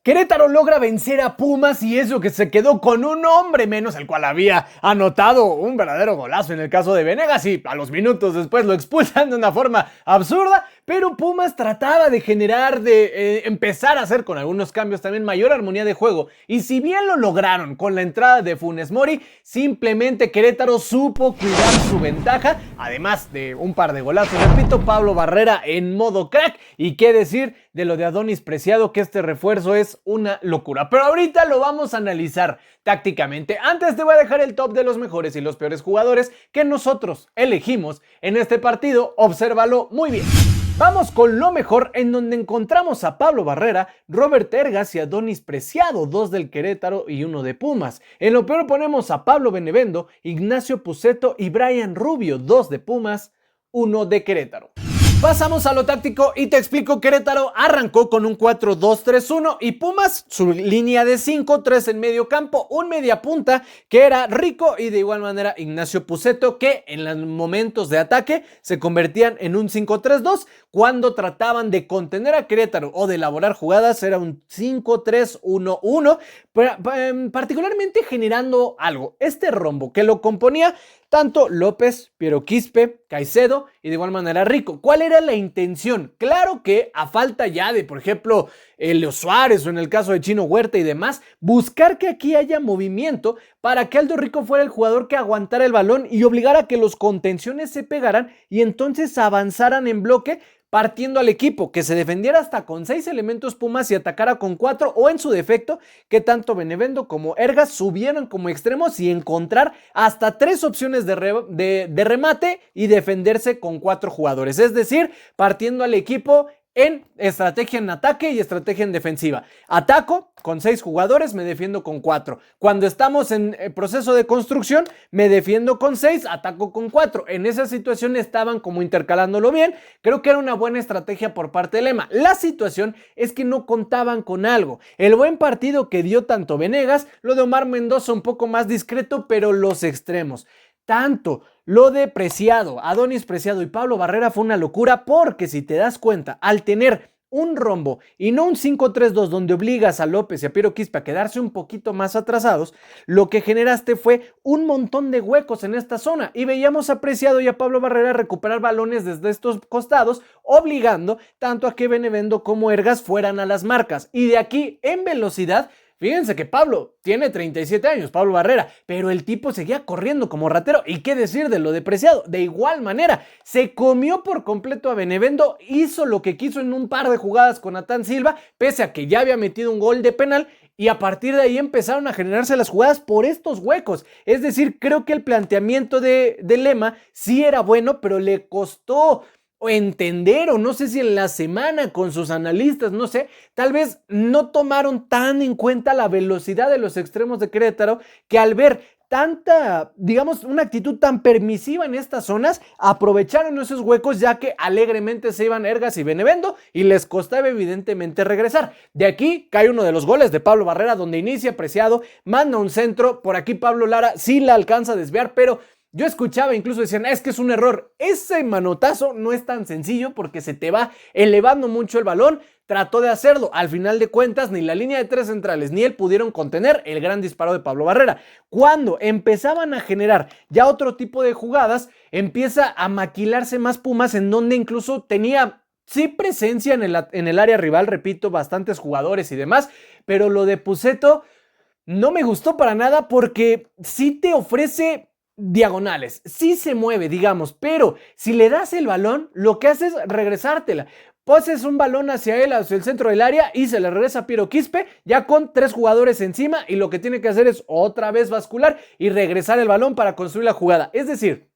Querétaro logra vencer a Pumas y eso que se quedó con un hombre menos, el cual había anotado un verdadero golazo en el caso de Venegas y a los minutos después lo expulsan de una forma absurda, pero Pumas trataba de generar, empezar a hacer con algunos cambios también mayor armonía de juego y si bien lo lograron con la entrada de Funes Mori, simplemente Querétaro supo cuidar su ventaja, además de un par de golazos, repito, Pablo Barrera en modo crack y qué decir de lo de Adonis Preciado, que este refuerzo es una locura. Pero ahorita lo vamos a analizar tácticamente. Antes te voy a dejar el top de los mejores y los peores jugadores que nosotros elegimos en este partido. Obsérvalo muy bien. Vamos con lo mejor, en donde encontramos a Pablo Barrera, Robert Ergas y Adonis Preciado, 2 del Querétaro y 1 de Pumas. En lo peor ponemos a Pablo Benevendo, Ignacio Puceto y Brian Rubio, 2 de Pumas, 1 de Querétaro. Pasamos a lo táctico y te explico. Querétaro arrancó con un 4-2-3-1 y Pumas su línea de 5-3 en medio campo, un media punta que era Rico y de igual manera Ignacio Puceto, que en los momentos de ataque se convertían en un 5-3-2. Cuando trataban de contener a Querétaro o de elaborar jugadas era un 5-3-1-1, particularmente generando algo, este rombo que lo componía tanto López, Piero Quispe, Caicedo y de igual manera Rico. ¿Cuál era la intención? Claro que a falta ya de, por ejemplo, Leo Suárez o en el caso de Chino Huerta y demás, buscar que aquí haya movimiento para que Aldo Rico fuera el jugador que aguantara el balón y obligara a que los contenciones se pegaran y entonces avanzaran en bloque, partiendo al equipo, que se defendiera hasta con 6 elementos Pumas y atacara con 4 o en su defecto, que tanto Benevendo como Ergas subieran como extremos y encontrar hasta 3 opciones de remate y defenderse con 4 jugadores, es decir, partiendo al equipo en estrategia en ataque y estrategia en defensiva. Ataco con 6 jugadores, me defiendo con 4. Cuando estamos en el proceso de construcción, me defiendo con 6, ataco con 4. En esa situación estaban como intercalándolo bien. Creo que era una buena estrategia por parte de Lema. La situación es que no contaban con algo. El buen partido que dio tanto Venegas, lo de Omar Mendoza un poco más discreto, pero los extremos. Tanto lo de Preciado, Adonis Preciado y Pablo Barrera fue una locura porque si te das cuenta, al tener un rombo y no un 5-3-2 donde obligas a López y a Piero Quispe a quedarse un poquito más atrasados, lo que generaste fue un montón de huecos en esta zona y veíamos a Preciado y a Pablo Barrera recuperar balones desde estos costados, obligando tanto a que Benevendo como Ergas fueran a las marcas y de aquí en velocidad. Fíjense que Pablo tiene 37 años, Pablo Barrera, pero el tipo seguía corriendo como ratero. ¿Y qué decir de lo de Preciado? De igual manera, se comió por completo a Benevendo, hizo lo que quiso en un par de jugadas con Natán Silva, pese a que ya había metido un gol de penal, y a partir de ahí empezaron a generarse las jugadas por estos huecos. Es decir, creo que el planteamiento de Lema sí era bueno, pero le costó entender, o no sé si en la semana con sus analistas, no sé, tal vez no tomaron tan en cuenta la velocidad de los extremos de Querétaro, que al ver tanta, digamos, una actitud tan permisiva en estas zonas, aprovecharon esos huecos, ya que alegremente se iban Ergas y Benevendo y les costaba evidentemente regresar. De aquí cae uno de los goles de Pablo Barrera, donde inicia Preciado, manda un centro, por aquí Pablo Lara sí la alcanza a desviar, pero yo escuchaba, incluso decían, es que es un error. Ese manotazo no es tan sencillo porque se te va elevando mucho el balón. Trató de hacerlo. Al final de cuentas, ni la línea de 3 centrales ni él pudieron contener el gran disparo de Pablo Barrera. Cuando empezaban a generar ya otro tipo de jugadas, empieza a maquilarse más Pumas, en donde incluso tenía sí presencia en el área rival, repito, bastantes jugadores y demás, pero lo de Puceto no me gustó para nada porque sí te ofrece diagonales, sí se mueve, digamos, pero si le das el balón, lo que hace es regresártela. Poses un balón hacia él, hacia el centro del área y se le regresa a Piero Quispe, ya con 3 jugadores encima, y lo que tiene que hacer es otra vez bascular y regresar el balón para construir la jugada. Es decir,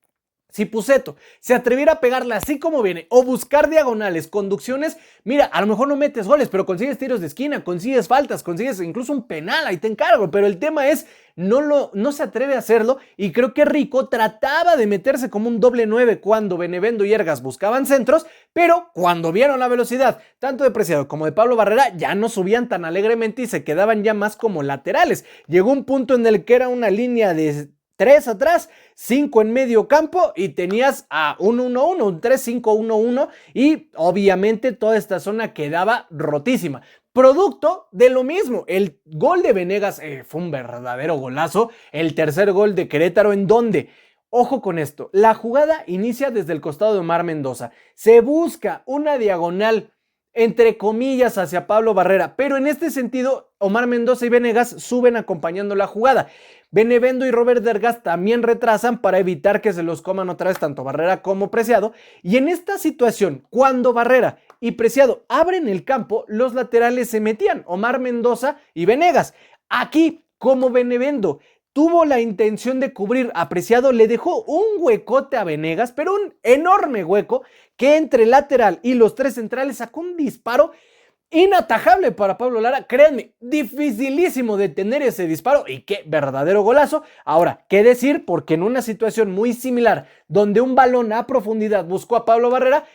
si Puceto se atreviera a pegarle así como viene o buscar diagonales, conducciones, mira, a lo mejor no metes goles, pero consigues tiros de esquina, consigues faltas, consigues incluso un penal, ahí te encargo, pero el tema es, no se atreve a hacerlo y creo que Rico trataba de meterse como un doble 9 cuando Benevendo y Ergas buscaban centros, pero cuando vieron la velocidad, tanto de Preciado como de Pablo Barrera, ya no subían tan alegremente y se quedaban ya más como laterales. Llegó un punto en el que era una línea de 3 atrás, 5 en medio campo y tenías a un 1-1, un 3-5-1-1 y obviamente toda esta zona quedaba rotísima. producto de lo mismo. El gol de Venegas fue un verdadero golazo. El tercer gol de Querétaro, ¿en dónde? Ojo con esto, la jugada inicia desde el costado de Omar Mendoza. Se busca una diagonal, entre comillas, hacia Pablo Barrera, pero en este sentido, Omar Mendoza y Venegas suben acompañando la jugada. Benevendo y Robert Dergas también retrasan para evitar que se los coman otra vez tanto Barrera como Preciado. Y en esta situación, cuando Barrera y Preciado abren el campo, los laterales se metían, Omar Mendoza y Venegas. Aquí, como Benevendo tuvo la intención de cubrir a Preciado, le dejó un huecote a Venegas, pero un enorme hueco que entre el lateral y los tres centrales sacó un disparo inatajable para Pablo Lara. Créanme, dificilísimo detener ese disparo y qué verdadero golazo. Ahora, ¿qué decir? Porque en una situación muy similar, donde un balón a profundidad buscó a Pablo Barrera,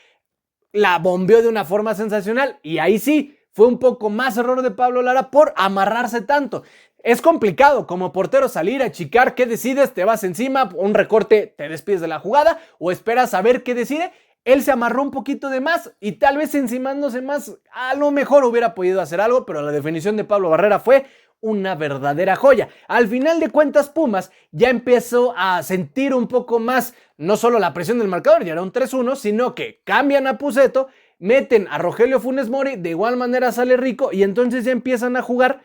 la bombeó de una forma sensacional y ahí sí, fue un poco más error de Pablo Lara por amarrarse tanto. Es complicado como portero salir a achicar. ¿Qué decides? ¿Te vas encima? ¿Un recorte? ¿Te despides de la jugada? ¿O esperas a ver qué decide? Él se amarró un poquito de más y tal vez encimándose más, a lo mejor hubiera podido hacer algo, pero la definición de Pablo Barrera fue una verdadera joya. Al final de cuentas, Pumas ya empezó a sentir un poco más, no solo la presión del marcador, ya era un 3-1, sino que cambian a Pusetto, meten a Rogelio Funes Mori, de igual manera sale Rico y entonces ya empiezan a jugar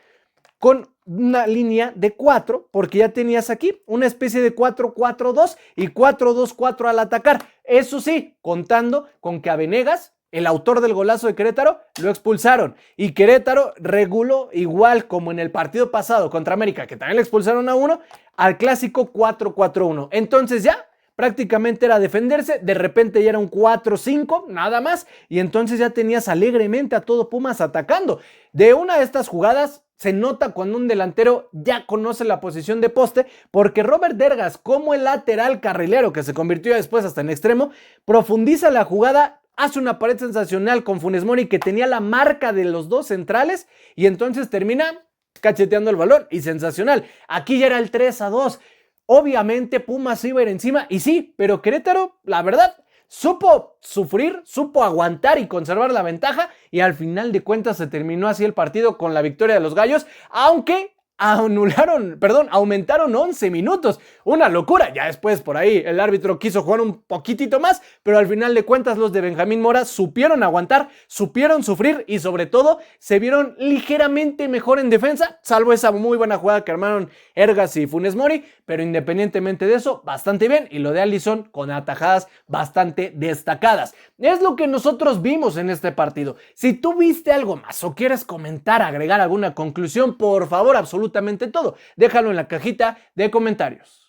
con una línea de 4, porque ya tenías aquí una especie de 4-4-2 y 4-2-4 al atacar. Eso sí, contando con que a Venegas, el autor del golazo de Querétaro, lo expulsaron. Y Querétaro reguló igual como en el partido pasado contra América, que también le expulsaron a uno, al clásico 4-4-1. Entonces ya prácticamente era defenderse, de repente ya era un 4-5, nada más, y entonces ya tenías alegremente a todo Pumas atacando. De una de estas jugadas se nota cuando un delantero ya conoce la posición de poste, porque Robert Dergas, como el lateral carrilero que se convirtió después hasta en extremo, profundiza la jugada, hace una pared sensacional con Funes Mori que tenía la marca de los dos centrales y entonces termina cacheteando el balón y sensacional. Aquí ya era el 3-2. Obviamente Pumas iba a ir encima y sí, pero Querétaro, la verdad, supo sufrir, supo aguantar y conservar la ventaja y al final de cuentas se terminó así el partido con la victoria de los Gallos, aunque aumentaron 11 minutos, una locura. Ya después por ahí el árbitro quiso jugar un poquitito más, pero al final de cuentas los de Benjamín Mora supieron aguantar, supieron sufrir y sobre todo se vieron ligeramente mejor en defensa, salvo esa muy buena jugada que armaron Ergas y Funes Mori, pero independientemente de eso, bastante bien, y lo de Alisson con atajadas bastante destacadas. Es lo que nosotros vimos en este partido. Si tú viste algo más o quieres comentar, agregar alguna conclusión, por favor, absolutamente todo, déjalo en la cajita de comentarios.